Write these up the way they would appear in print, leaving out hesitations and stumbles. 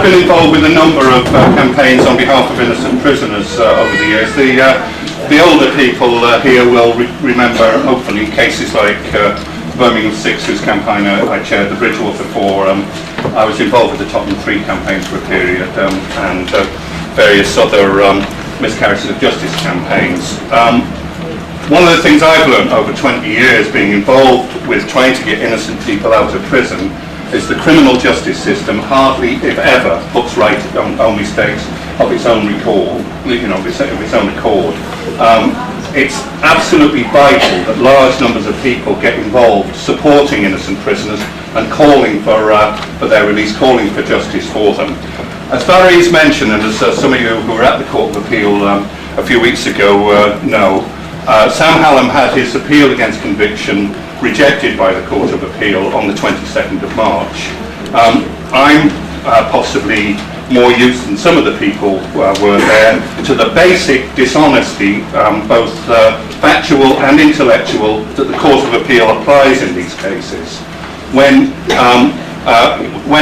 been involved with a number of campaigns on behalf of innocent prisoners over the years. The older people here will remember, hopefully, cases like Birmingham 6, whose campaign I chaired, the Bridgewater 4. I was involved with the Tottenham 3 campaigns for a period, and various other miscarriages of justice campaigns. One of the things I've learned over 20 years being involved with trying to get innocent people out of prison is the criminal justice system hardly, if ever, puts right on mistakes of its own accord. It's absolutely vital that large numbers of people get involved supporting innocent prisoners and calling for their release, calling for justice for them. As Valerie's mentioned, and as some of you who were at the Court of Appeal a few weeks ago know, Sam Hallam had his appeal against conviction rejected by the Court of Appeal on the 22nd of March. I'm possibly more used than some of the people were there to the basic dishonesty, both factual and intellectual, that the Court of Appeal applies in these cases. When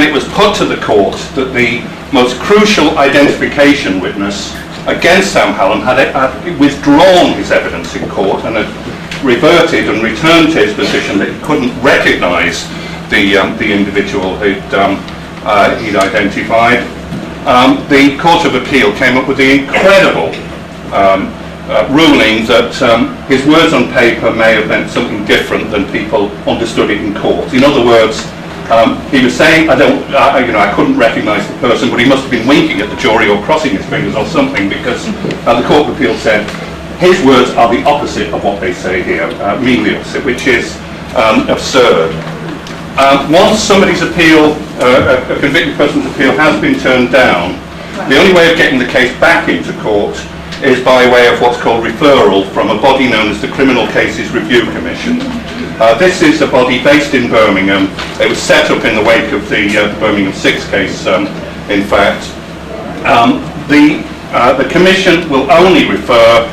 it was put to the court that the most crucial identification witness against Sam Hallam had withdrawn his evidence in court and had reverted and returned to his position that he couldn't recognise the individual he'd identified, the Court of Appeal came up with the incredible ruling that his words on paper may have meant something different than people understood it in court. In other words, he was saying, I couldn't recognise the person, but he must have been winking at the jury or crossing his fingers or something, because the Court of Appeal said his words are the opposite of what they say here, mean the opposite, which is absurd. Once somebody's appeal, a convicted person's appeal has been turned down, the only way of getting the case back into court is by way of what's called referral from a body known as the Criminal Cases Review Commission. This is a body based in Birmingham. It was set up in the wake of the Birmingham 6 case, in fact. The Commission will only refer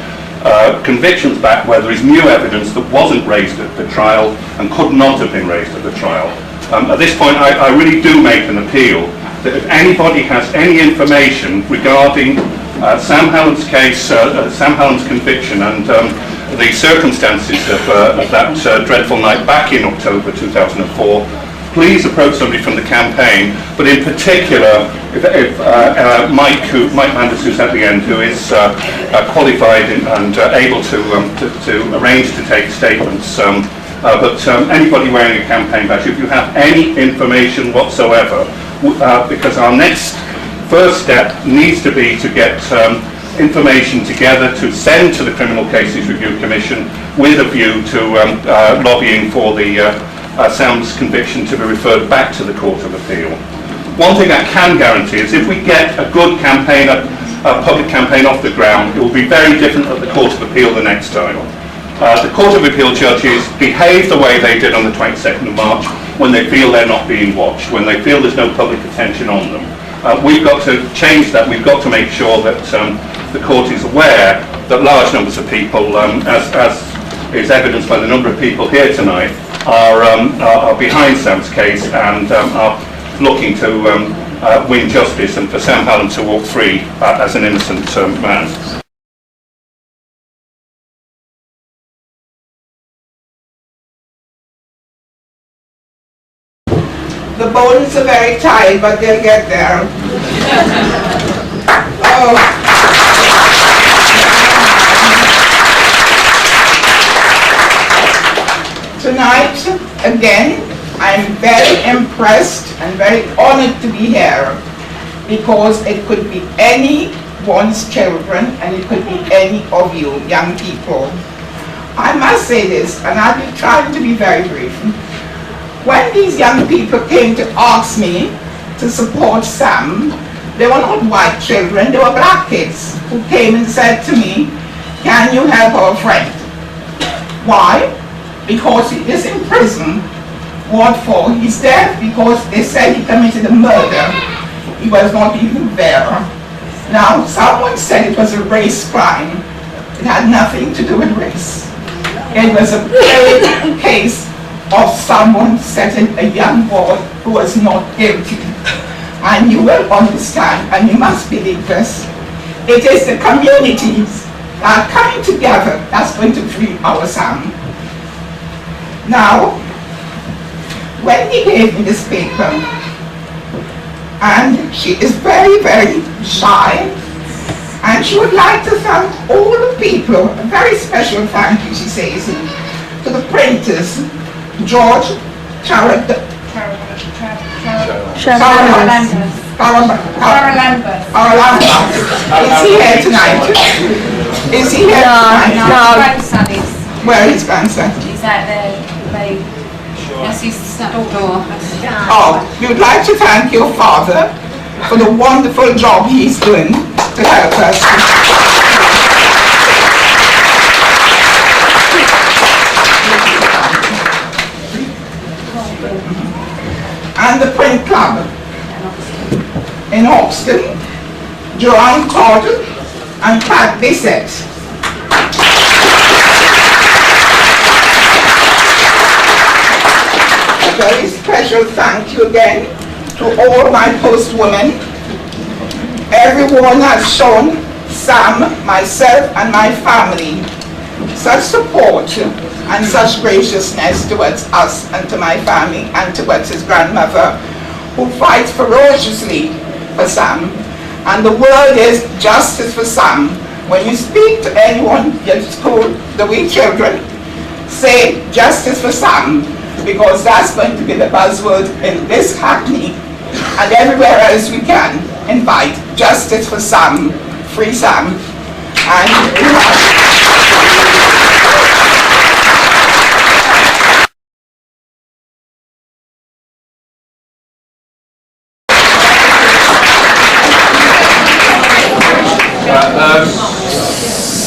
convictions back where there is new evidence that wasn't raised at the trial and could not have been raised at the trial. At this point, I really do make an appeal that if anybody has any information regarding Sam Hallam's case, Sam Hallam's conviction, and the circumstances of that dreadful night back in October 2004, please approach somebody from the campaign, but in particular, if Mike Manders, who's at the end, who is qualified and able to arrange to take statements, but anybody wearing a campaign badge, if you have any information whatsoever, because our next first step needs to be to get information together to send to the Criminal Cases Review Commission with a view to lobbying for the Sam's conviction to be referred back to the Court of Appeal. One thing I can guarantee is if we get a good campaign, a public campaign off the ground, it will be very different at the Court of Appeal the next time. The Court of Appeal judges behave the way they did on the 22nd of March when they feel they're not being watched, when they feel there's no public attention on them. We've got to change that. We've got to make sure that the court is aware that large numbers of people, as is evidenced by the number of people here tonight, are behind Sam's case and are looking to win justice and for Sam Hallam to walk free as an innocent man. The bones are very tight, but they'll get there. Tonight, again, I'm very impressed and very honored to be here, because it could be anyone's children and it could be any of you young people. I must say this, and I'll be trying to be very brief. When these young people came to ask me to support Sam, they were not white children, they were black kids who came and said to me, "Can you help our friend?" Why? Because he is in prison. What for? He's there because they said he committed a murder. He was not even there. Now, someone said it was a race crime. It had nothing to do with race. It was a plain case of someone setting a young boy who was not guilty. and you will understand, and you must believe this. It is the communities that are coming together that's going to free our Sam. Now, when he gave me this paper, and she is very, very shy, and she would like to thank all the people, a very special thank you, she says, to the printers, George, Charalambus. Is he here tonight? Is he here tonight? No. Grandson is. Where is grandson? He's out there. That's his daughter. Oh, we would like to thank your father for the wonderful job he's doing to help us. And the print club in Hoxton, Joanne Corden and Pat Bissett. A very special thank you again to all my postwomen. Everyone has shown Sam, myself and my family such support and such graciousness towards us and to my family and towards his grandmother, who fights ferociously for Sam. And the word is justice for Sam. When you speak to anyone at school, the wee children, say justice for Sam, because that's going to be the buzzword in this Hackney and everywhere else we can invite justice for Sam, free Sam. And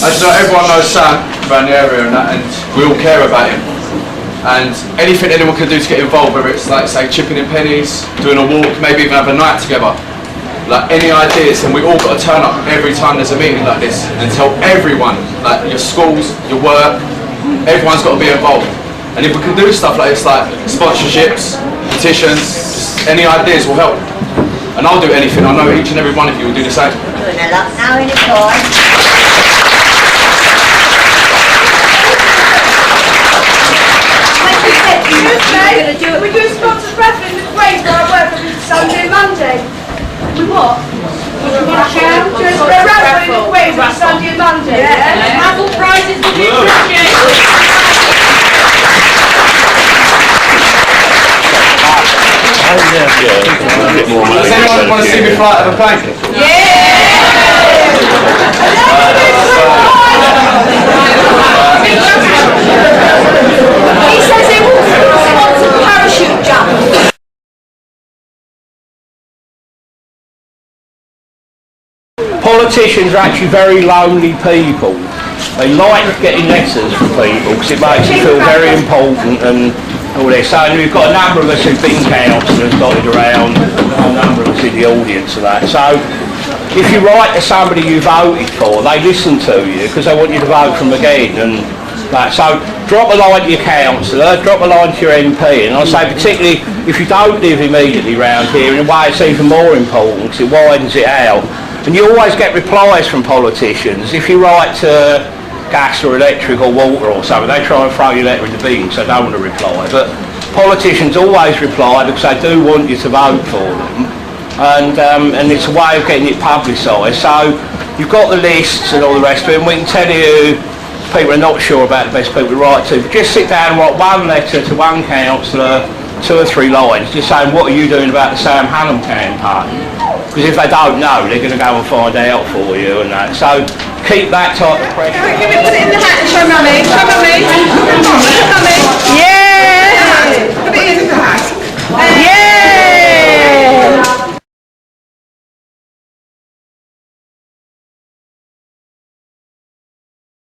as everyone knows Sam around the area and we all care about him. And anything anyone can do to get involved, whether it's like say chipping in pennies, doing a walk, maybe even have a night together. Like any ideas, and we all got to turn up every time there's a meeting like this and tell everyone, like your schools, your work, everyone's got to be involved. And if we can do stuff like this, like sponsorships, petitions, just any ideas will help. And I'll do anything, I know each and every one of you will do the same. Doing a lot now in the toy. We do sponsored raffle in the grade where I work every Sunday and Monday. We what? Just a raffle in the grade every Sunday and Monday. Yeah. Raffle prizes would be appreciated. Does anyone want to see me fly out of a plane? He says he wants to sponsor parachute jump. Politicians are actually very lonely people. They like getting letters from people because it makes them feel very important and all this. So we've got a number of us who've been councillors dotted around, a number of us in the audience of that. So if you write to somebody you voted for, they listen to you because they want you to vote for them again. And that. So drop a line to your councillor, drop a line to your MP, and I say particularly if you don't live immediately round here, in a way it's even more important because it widens it out. And you always get replies from politicians. If you write to gas or electric or water or something, they try and throw your letter in the bin because they don't want to reply. But politicians always reply because they do want you to vote for them. And it's a way of getting it publicised. So you've got the lists and all the rest of it, and we can tell you people are not sure about the best people to write to. But just sit down and write one letter to one councillor, 2 or 3 lines, just saying what are you doing about the Sam Hallam campaign. Because if they don't know, they're going to go and find out for you and that. So keep that type of pressure. Can we put it in the hat and show